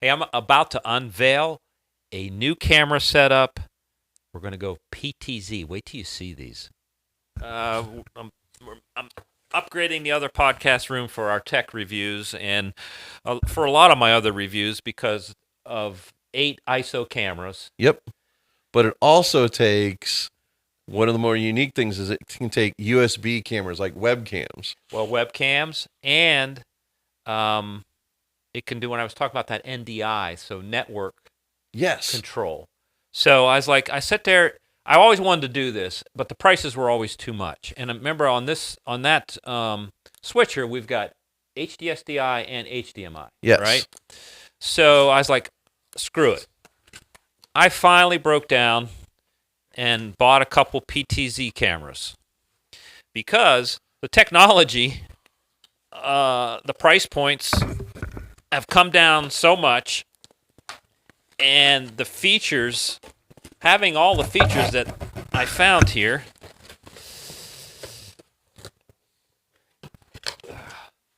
Hey, I'm about to unveil a new camera setup. We're going to go PTZ. Wait till you see these. I'm upgrading the other podcast room for our tech reviews and for a lot of my other reviews because of 8 ISO cameras. Yep. But it also takes, one of the more unique things is it can take USB cameras like webcams. Well, webcams, and it can do, when I was talking about that NDI, so network Yes. control. So I was like, I sat there. I always wanted to do this, but the prices were always too much. And remember, on that switcher, we've got HDSDI and HDMI. Yes. Right. So I was like, screw it. I finally broke down and bought a couple PTZ cameras because the technology, the price points have come down so much, and the features, having all the features that I found here.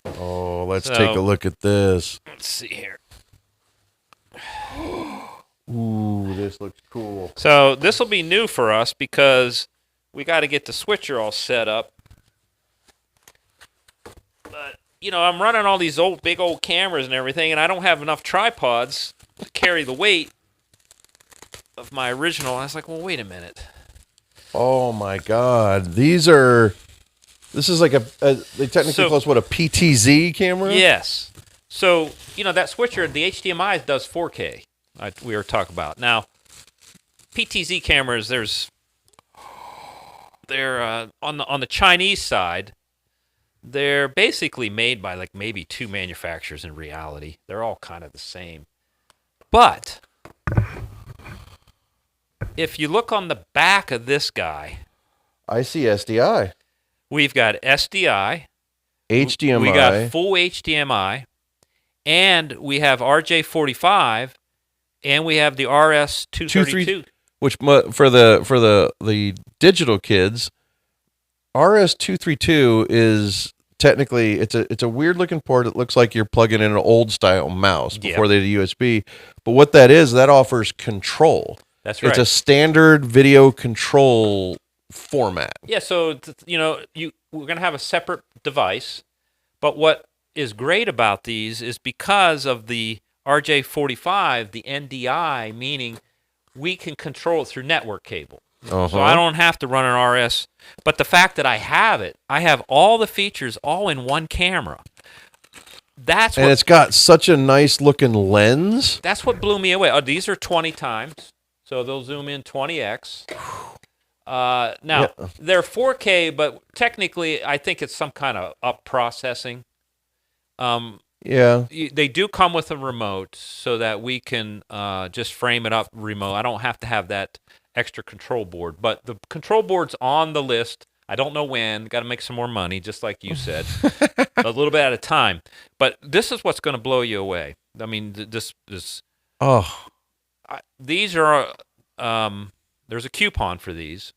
Oh, let's take a look at this. Let's see here. Ooh, this looks cool. So this will be new for us because we got to get the switcher all set up. But, I'm running all these big old cameras and everything, and I don't have enough tripods to carry the weight of my original. I was like, well, wait a minute. Oh my God. This is like they technically call us what, a PTZ camera? Yes. So, that switcher, the HDMI does 4K. We were talking about. Now, PTZ cameras, they're on the Chinese side, they're basically made by like maybe 2 manufacturers in reality. They're all kind of the same. But if you look on the back of this guy, I see SDI. we've got SDI, HDMI. we got full HDMI, and we have RJ45, and we have the RS232. Which for the digital kids, RS232 is technically it's a weird looking port. It looks like you're plugging in an old style mouse before they did USB. But what that is, that offers control. That's right. It's a standard video control format. Yeah, so we're going to have a separate device, but what is great about these is because of the RJ45, the NDI, meaning we can control it through network cable. Uh-huh. So I don't have to run an RS, but the fact that I have all the features all in one camera. And it's got such a nice looking lens. That's what blew me away. Oh, these are 20 times, so they'll zoom in 20x. They're 4K, but technically I think it's some kind of up processing. They do come with a remote so that we can just frame it up remote. I don't have to have that extra control board, but the control board's on the list. I don't know when. Got to make some more money, just like you said, a little bit at a time. But this is what's going to blow you away. I mean, these are. There's a coupon for these.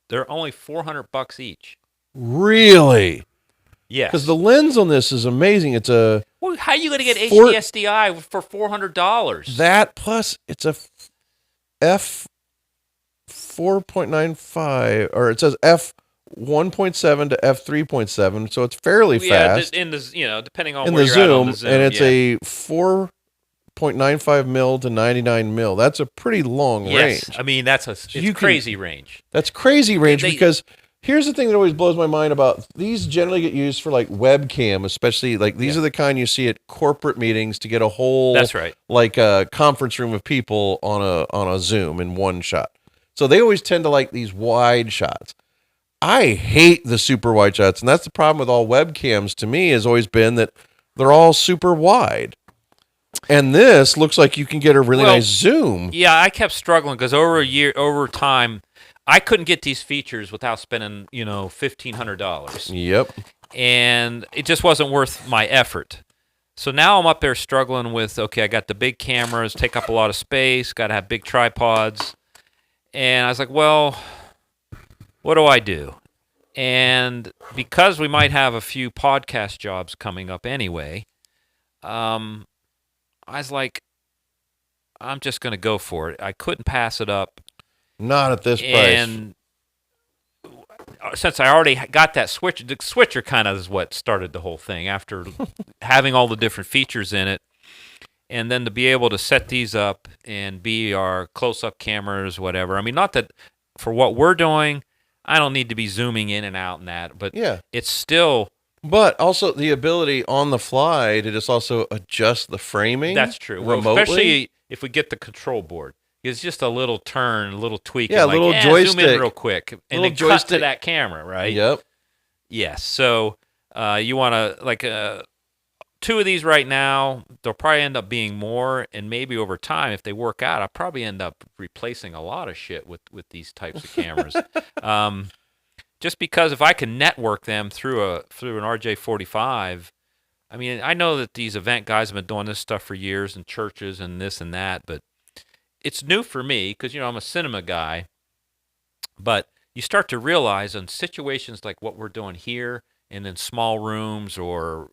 They're only $400 each. Really? Yes. Because the lens on this is amazing. It's a. Well, how are you going to get HDSDI for $400? That plus it's a f 4.95, or it says f 1.7 to f 3.7, so it's fairly fast. In the depending on in where the you're zoom, at on the zoom, and it's a 4.95 mil to 99 mil. That's a pretty long range. I mean, that's crazy range. That's crazy range because here's the thing that always blows my mind about these. Generally get used for like webcam, especially like these are the kind you see at corporate meetings to get a whole like a conference room of people on a Zoom in one shot. So they always tend to like these wide shots. I hate the super wide shots, and that's the problem with all webcams to me has always been that they're all super wide. And this looks like you can get a really nice zoom. Yeah, I kept struggling because over time, I couldn't get these features without spending, $1,500. Yep. And it just wasn't worth my effort. So now I'm up there struggling with, I got the big cameras, take up a lot of space, got to have big tripods. And I was like, well, what do I do? And because we might have a few podcast jobs coming up anyway, I was like, I'm just going to go for it. I couldn't pass it up. Not at this price. And since I already got that switch, the switcher kind of is what started the whole thing after having all the different features in it. And then to be able to set these up and be our close-up cameras, whatever. I mean, not that for what we're doing, I don't need to be zooming in and out and that, but it's still... But also the ability on the fly to just also adjust the framing. That's true. Remotely. Well, especially if we get the control board. It's just a little turn, a little tweak. Yeah, a little joystick. Zoom in real quick. And then cut to that camera, right? Yep. Yes. So you want to, like, 2 of these right now, they'll probably end up being more, and maybe over time, if they work out, I'll probably end up replacing a lot of shit with these types of cameras. Just because if I can network them through an RJ45, I mean, I know that these event guys have been doing this stuff for years in churches and this and that, but it's new for me because, you know, I'm a cinema guy. But you start to realize in situations like what we're doing here and in small rooms, or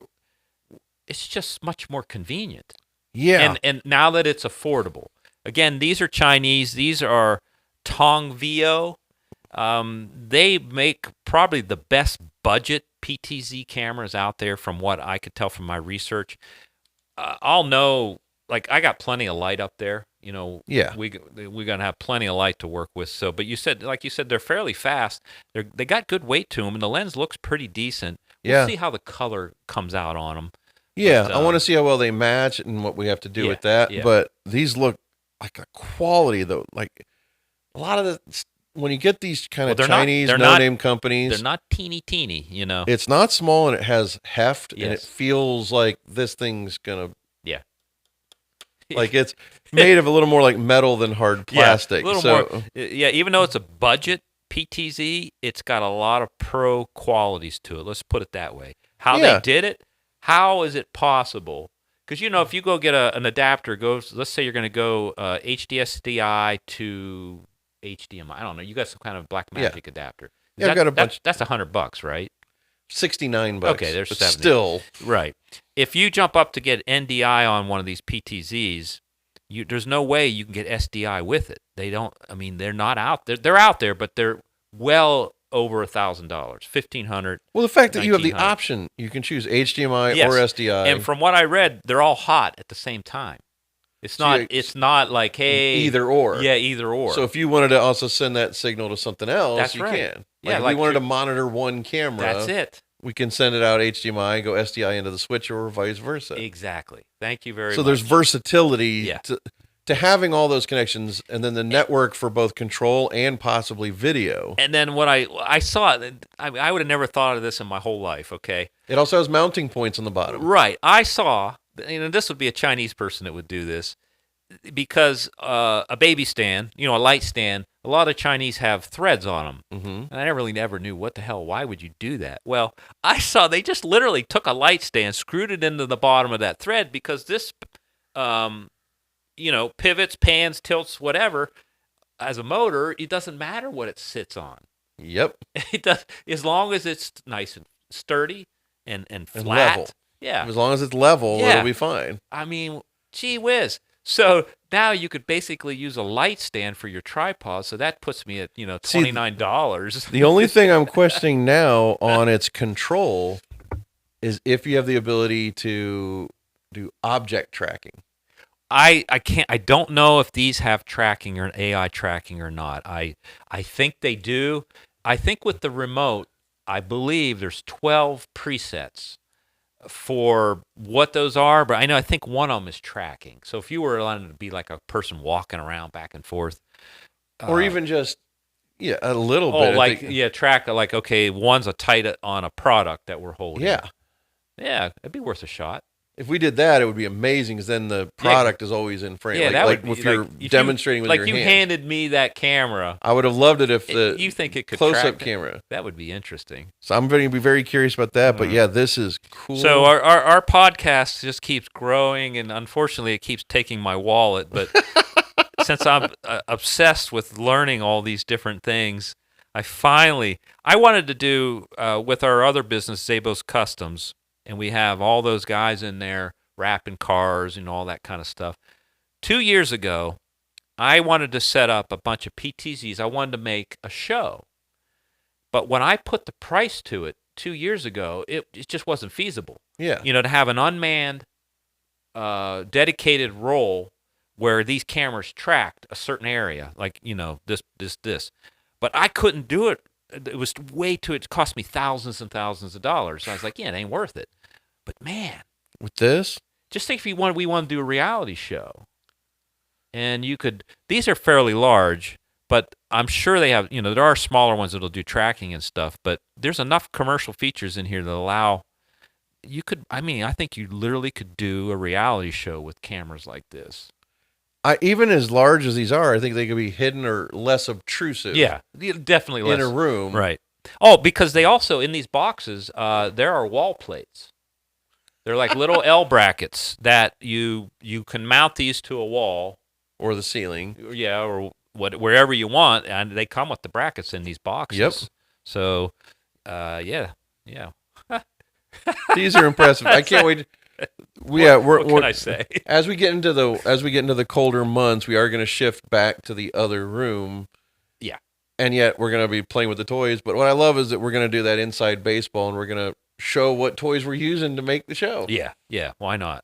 it's just much more convenient. Yeah. And now that it's affordable. Again, these are Chinese. These are TONGVEO. They make probably the best budget PTZ cameras out there from what I could tell from my research. I'll know, like, I got plenty of light up there. You know, we're gonna have plenty of light to work with. So, but you said, they're fairly fast. They got good weight to them, and the lens looks pretty decent. We'll see how the color comes out on them. Yeah, but, I want to see how well they match and what we have to do with that. Yeah. But these look like a quality, though. Like a lot of the, when you get these kind of Chinese no-name companies, they're not teeny. You know, it's not small and it has heft, and it feels like this thing's gonna. Like it's made of a little more like metal than hard plastic. A little more. Yeah, even though it's a budget PTZ, it's got a lot of pro qualities to it. Let's put it that way. How they did it, how is it possible? Because, you know, if you go get an adapter, let's say you're going to go HDSDI to HDMI. I don't know. You got some kind of Blackmagic adapter. I've got a bunch. That's $100, right? $69. Okay, there's 70. Still. Right. If you jump up to get NDI on one of these PTZs, there's no way you can get SDI with it. They don't, I mean, they're not out there. They're out there, but they're well over $1,000, $1,500. Well, the fact that you have the option, you can choose HDMI or SDI. And from what I read, they're all hot at the same time. It's not like, hey, either or. Yeah, either or. So if you wanted to also send that signal to something else, you can. Like if we wanted to monitor one camera, that's it. We can send it out HDMI, go SDI into the switcher, or vice versa. Exactly. Thank you very much. So there's versatility to having all those connections, and then the network for both control and possibly video. And then what I saw, I would have never thought of this in my whole life, okay? It also has mounting points on the bottom. Right. I saw, this would be a Chinese person that would do this, because a baby stand, a light stand, a lot of Chinese have threads on them. Mm-hmm. And I never knew what the hell, why would you do that? Well, I saw they just literally took a light stand, screwed it into the bottom of that thread, because this, pivots, pans, tilts, whatever, as a motor, it doesn't matter what it sits on. Yep. It does, as long as it's nice and sturdy and flat. And level. Yeah. As long as it's level, it'll be fine. I mean, gee whiz. So now you could basically use a light stand for your tripod. So that puts me at, $29. The only thing I'm questioning now on its control is if you have the ability to do object tracking. I don't know if these have tracking or AI tracking or not. I think they do. I think with the remote, I believe there's 12 presets for what those are, but I think one of them is tracking. So if you were allowed to be like a person walking around back and forth, or even just a little bit, track, like, okay, one's a tight on a product that we're holding. Yeah, it'd be worth a shot. If we did that, it would be amazing, because then the product is always in frame. Yeah, that would be, if you're demonstrating with your hand. Like you handed me that camera. I would have loved it if you think it could close-up camera. That would be interesting. So I'm going to be very curious about that. But yeah, this is cool. So our podcast just keeps growing, and unfortunately, it keeps taking my wallet. But since I'm obsessed with learning all these different things, I wanted to do with our other business, Sabo's Customs. And we have all those guys in there wrapping cars and all that kind of stuff. 2 years ago, I wanted to set up a bunch of PTZs. I wanted to make a show. But when I put the price to it 2 years ago, it just wasn't feasible. Yeah. To have an unmanned, dedicated role where these cameras tracked a certain area, like, this. But I couldn't do it. It was way too, it cost me thousands and thousands of dollars. So I was like, yeah, it ain't worth it. But man. With this? Just think if we want to do a reality show. And these are fairly large, but I'm sure they have, there are smaller ones that'll do tracking and stuff, but there's enough commercial features in here that allow, I think you literally could do a reality show with cameras like this. Even as large as these are, I think they could be hidden or less obtrusive. Yeah, definitely less. In a room. Right. Oh, because they also, in these boxes, there are wall plates. They're like little L brackets that you can mount these to a wall. Or the ceiling. Yeah, or wherever you want, and they come with the brackets in these boxes. Yep. So, yeah. These are impressive. I can't wait. What can I say? As we get into the colder months, we are going to shift back to the other room. Yeah. And yet we're going to be playing with the toys. But what I love is that we're going to do that inside baseball, and we're going to show what toys we're using to make the show. Yeah. Why not?